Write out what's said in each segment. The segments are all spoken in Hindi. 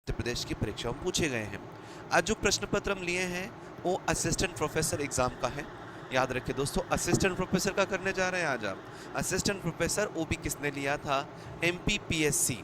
मध्य प्रदेश की परीक्षाओं में पूछे गए हैं। आज जो प्रश्न पत्र हम लिए हैं वो असिस्टेंट प्रोफेसर एग्जाम का है। याद रखिए दोस्तों, असिस्टेंट प्रोफेसर का करने जा रहे हैं आज आप। असिस्टेंट प्रोफेसर वो भी किसने लिया था? एमपीपीएससी।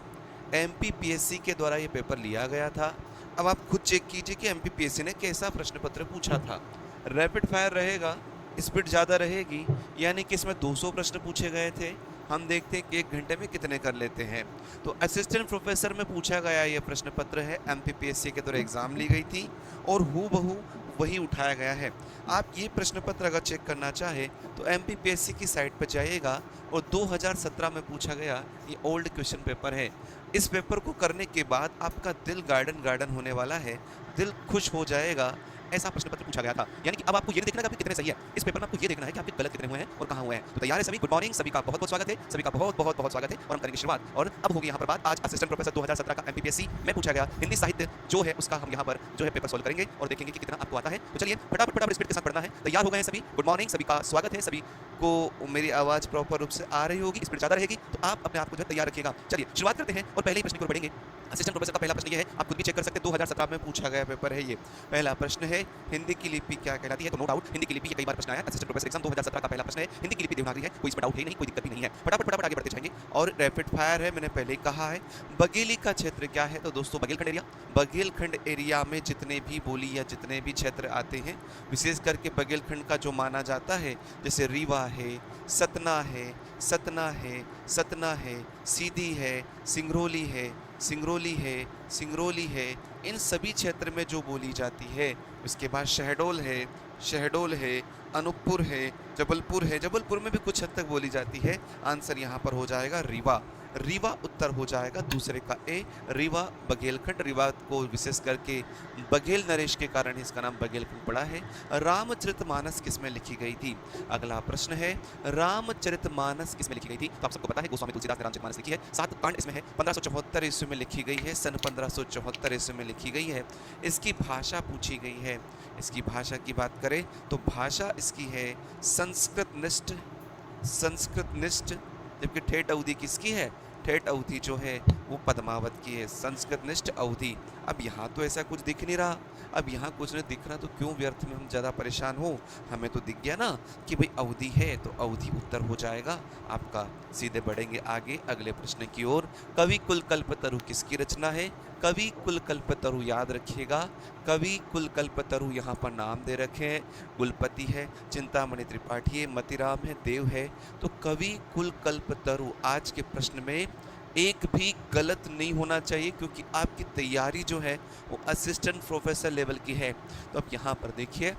एमपीपीएससी के द्वारा ये पेपर लिया गया था। अब आप खुद चेक कीजिए कि एमपीपीएससी ने कैसा प्रश्न पत्र पूछा था। रैपिड फायर रहेगा, स्पीड ज़्यादा रहेगी, यानी कि इसमें 200 प्रश्न पूछे गए थे। हम देखते हैं कि 1 घंटे में कितने कर लेते हैं। तो असिस्टेंट प्रोफेसर में पूछा गया ये प्रश्न पत्र है, एमपीपीएससी के द्वारा एग्जाम ली गई थी और हूबहू वही उठाया गया है। आप ये प्रश्न पत्र अगर चेक करना चाहे तो एमपीपीएससी की साइट पर जाइएगा और 2017 में पूछा गया ये ओल्ड क्वेश्चन पेपर है। इस पेपर को करने के बाद आपका दिल गार्डन गार्डन होने वाला है, दिल खुश हो जाएगा। ऐसा प्रश्न पत्र पूछा गया था। यानी कि अब आपको ये नहीं देखना कि आपके कितने सही है, इस पेपर में आपको ये देखना है कि आपके गलत कितने हुए हैं और कहाँ हुए हैं। तो तैयार है सभी? गुड मॉर्निंग, सभी का बहुत बहुत स्वागत है, सभी का बहुत बहुत बहुत स्वागत है और हम करेंगे शुरुआत। और अब होगी यहाँ पर बात आज असिस्टेंट प्रोफेसर 2017 का एमपीपीएससी में पूछा गया हिंदी साहित्य जो है उसका हम यहाँ पर जो है पेपर सोल्व करेंगे और देखेंगे कि कितना आपको आता है। तो चलिए फटाफट फटाफट स्पीड के साथ पढ़ना है। तैयार हो गए हैं सभी? गुड मॉर्निंग, सभी का स्वागत है, सभी को मेरी आवाज़ प्रॉपर रूप से आ रही होगी, स्पीड ज़्यादा रहेगी तो आप अपने आप को जो है तैयार रखिएगा। चलिए शुरुआत करते हैं और पहले ही प्रश्न की ओर बढ़ेंगे। असिस्टेंट प्रोफेसर का पहला प्रश्न ये है, आप खुद भी चेक कर सकते हैं, 2017 में पूछा गया पेपर है ये। पहला प्रश्न है, हिंदी की लिपि क्या कहलाती है? तो नो डाउट हिंदी की लिपि, ये कई बार प्रश्न आया। असिस्टेंट प्रोफेसर एग्जाम 2017 का पहला प्रश्न है, हिंदी की लिपि देवनागरी है, कोई इसमें डाउट है नहीं, कोई दिक्कत भी नहीं है। फटाफट फटाफट आगे बढ़ते जाएंगे और रैपिड फायर है, मैंने पहले ही कहा है। बघेली का क्षेत्र क्या है? तो दोस्तों बघेलखंड एरिया। बघेलखंड एरिया में जितने भी बोली या जितने भी क्षेत्र आते हैं, विशेष करके बघेलखंड का जो माना जाता है, जैसे रीवा है, सतना है, सतना है, सतना है, सीधी है, सिंगरौली है, सिंगरौली है, सिंगरौली है, इन सभी क्षेत्र में जो बोली जाती है। उसके बाद शहडोल है, शहडोल है, अनूपपुर है, जबलपुर है, जबलपुर में भी कुछ हद तक बोली जाती है। आंसर यहाँ पर हो जाएगा रीवा। रीवा उत्तर हो जाएगा दूसरे का ए, रीवा बघेलखंड। रीवा को विशेष करके बघेल नरेश के कारण इसका नाम बघेलखंड पड़ा है। रामचरितमानस किस में लिखी गई थी? अगला प्रश्न है, रामचरितमानस किस में लिखी गई थी? तो आप सबको पता है गोस्वामी तुलसीदास ने रामचरितमानस लिखी है। 7 कांड इसमें है। 1574 ईस्वी में लिखी गई है, सन 1574 ईस्वी में लिखी गई है। इसकी भाषा पूछी गई है। इसकी भाषा की बात करें तो भाषा इसकी है संस्कृत निष्ठ, संस्कृत निष्ठ। जबकि ठेठ अवधि किसकी है? ठेठ अवधि जो है वो पद्मावत की है, संस्कृत निष्ठ अवधि। अब यहाँ तो ऐसा कुछ दिख नहीं रहा, अब यहाँ कुछ नहीं दिख रहा तो क्यों व्यर्थ में हम ज़्यादा परेशान हो। हमें तो दिख गया ना कि भाई अवधि है, तो अवधि उत्तर हो जाएगा आपका। सीधे बढ़ेंगे आगे अगले प्रश्न की ओर। कवि कुलकल्पतरु किसकी रचना है? कवि कुलकल्पतरु याद रखिएगा, कवि कुलकल्पतरु यहाँ पर नाम दे रखे हैं। कुलपति है, चिंतामणि त्रिपाठी है, मतिराम है, देव है। तो कवि कुलकल्पतरु आज के प्रश्न में एक भी गलत नहीं होना चाहिए, क्योंकि आपकी तैयारी जो है वो असिस्टेंट प्रोफेसर लेवल की है। तो अब यहाँ पर देखिए,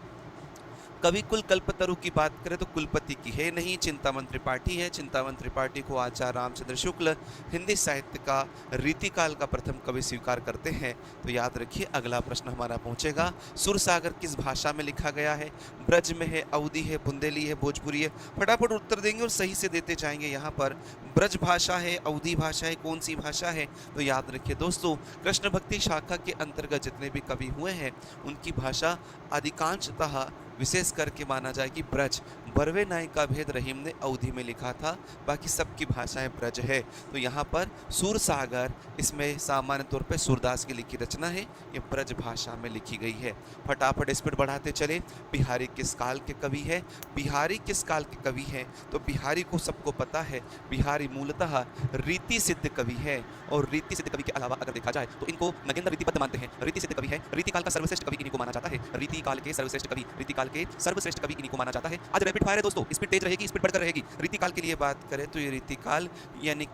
कवि कुलकल्पतरु की बात करें तो कुलपति की है नहीं, चिंतामण त्रिपाठी है। चिंतामण त्रिपाठी को आचार्य रामचंद्र शुक्ल हिंदी साहित्य का रीतिकाल का प्रथम कवि स्वीकार करते हैं। तो याद रखिए अगला प्रश्न हमारा पहुंचेगा, सुरसागर किस भाषा में लिखा गया है? ब्रज में है, अवधी है, बुंदेली है, भोजपुरी है। फटाफट उत्तर देंगे और सही से देते जाएंगे। यहाँ पर ब्रज भाषा है, अवधी भाषा है, कौन सी भाषा है? तो याद रखिए दोस्तों, कृष्ण भक्ति शाखा के अंतर्गत जितने भी कवि हुए हैं उनकी भाषा अधिकांशतः विशेष करके माना जाए कि ब्रज। बरवे नायक का भेद रहीम ने अवधि में लिखा था, बाकी सबकी भाषाएं ब्रज है। तो यहाँ पर सूरसागर, इसमें सामान्य तौर पे सूरदास की लिखी रचना है, ये ब्रज भाषा में लिखी गई है। फटाफट स्पीड बढ़ाते चले। बिहारी किस काल के कवि है? बिहारी किस काल के कवि हैं? तो बिहारी को सबको पता है, बिहारी मूलतः रीति सिद्ध कवि है। और रीति सिद्ध कवि के अलावा अगर देखा जाए तो इनको नगेंद्र रीतिबद्ध मानते हैं। रीति सिद्ध कवि है, रीति काल का सर्वश्रेष्ठ कवि इन्हीं को माना जाता है। रीति काल के सर्वश्रेष्ठ कवि, रीति काल के सर्वश्रेष्ठ कवि इन्हीं को माना जाता है। आज रैपिड फायर है दोस्तों, स्पीड तेज रहेगी, स्पीड बढ़कर रहेगी। रीतिकाल के लिए बात करें तो ये रीतिकाल यानी